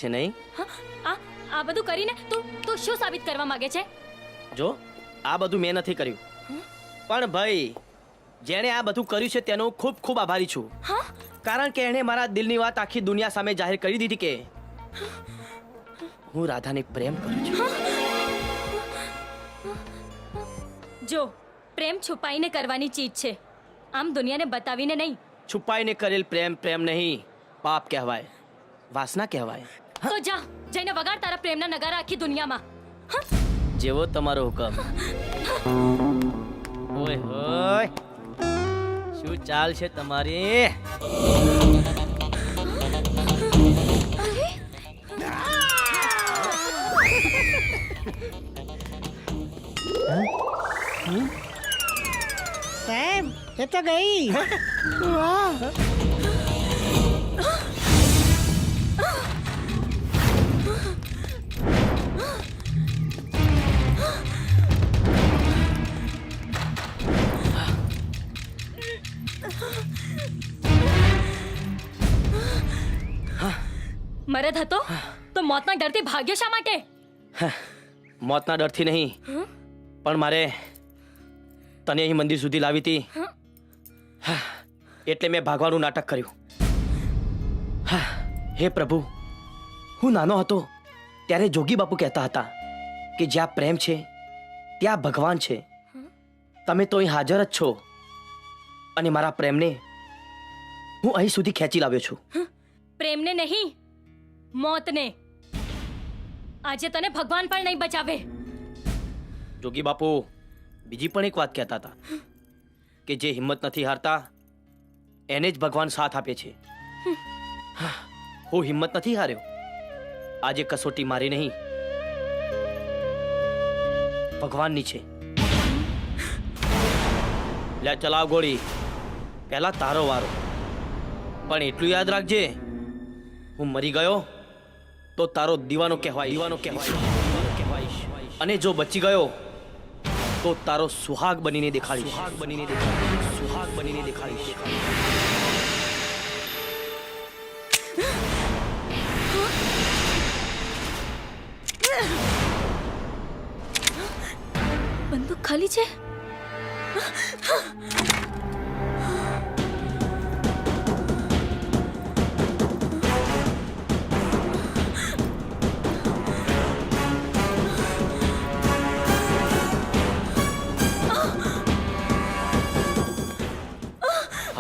છે નહીં? આ બધું કરીને તું શું સાબિત કરવા માંગે છે? જો આ બધું મેં નથી કર્યું, પણ ભાઈ જેણે આ બધું કર્યું છે તેનો ખૂબ ખૂબ આભારી છું. કારણ કે એણે મારા દિલની વાત આખી દુનિયા સામે જાહેર કરી દીધી કે હું રાધાને પ્રેમ કરું છું. જો પ્રેમ છુપાઈને કરવાની ચીજ છે, આમ દુનિયાને બતાવીને નહીં. છુપાઈને કરેલ પ્રેમ પ્રેમ નહીં, પાપ કહેવાય, વાસના કહેવાય. તો જા જઈને વગાડ તારા પ્રેમના નગારા આખી દુનિયામાં. જેવો તમારો હુકમ. ઓય હોય, શું ચાલ છે તમારી? સેમ એ તો ગઈ. વાહ. મરદ હતો તો મોતના ડરથી ભાગ્યો શા માટે? મોતના ડરથી નહીં, પણ મારે તને અહીં મંદિર સુધી લાવી હતી એટલે મેં ભાગવાનું નાટક કર્યું. હે પ્રભુ, હું નાનો હતો ત્યારે જોગી બાપુ કહેતા હતા કે જ્યાં પ્રેમ છે ત્યાં ભગવાન છે. તમે તો અહીં હાજર જ છો અને મારા પ્રેમને હું અહીં સુધી ખેંચી લાવ્યો છું. પ્રેમને નહીં, મોતને. આજે તને ભગવાન પણ નહીં બચાવે. જોગી બાપુ બીજી પણ એક વાત કહેતા હતા કે જે હિંમત નથી હારતા એને જ ભગવાન સાથ આપે છે. હું હિંમત નથી હાર્યો. આજે કસોટી મારી નહીં, ભગવાનની છે. લે ચલાવ ગોળી, પહેલા તારો વારો. પણ એટલું યાદ રાખજે, હું મરી ગયો તો તારો દીવાનો કહેવાય, અને જો બચી ગયો તો તારો સુહાગ બનીને દેખાડીશ. બંદૂક ખાલી છે.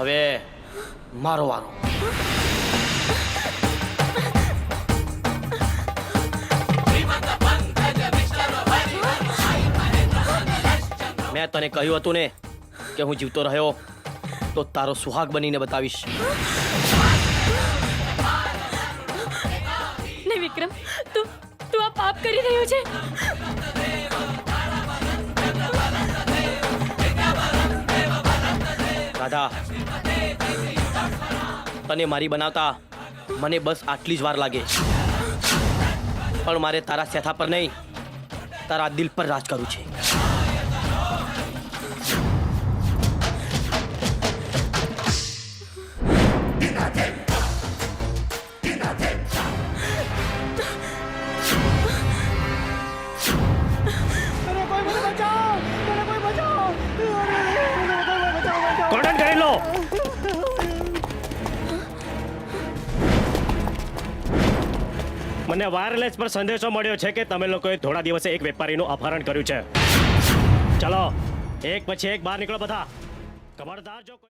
હવે મારો વારો. મેં તને કહ્યું હતું ને કે હું જીવતો રહ્યો તો તારો સુહાગ બનીને બતાવીશ. ને વિક્રમ, તું આ પાપ કરી રહ્યો છે. રાધા, તને મારી બનાવતા મને બસ આટલી જ વાર લાગે, પણ મારે તારા સેથા પર નહીં, તારા દિલ પર રાજ કરવું છે. કોર્ડન કરી લો. મને વાયરલેસ પર સંદેશો મળ્યો છે કે તમે લોકોએ થોડા દિવસે એક વેપારીનું અપહરણ કર્યું છે. ચલો એક પછી એક બહાર નીકળો બધા. ખબરદાર જો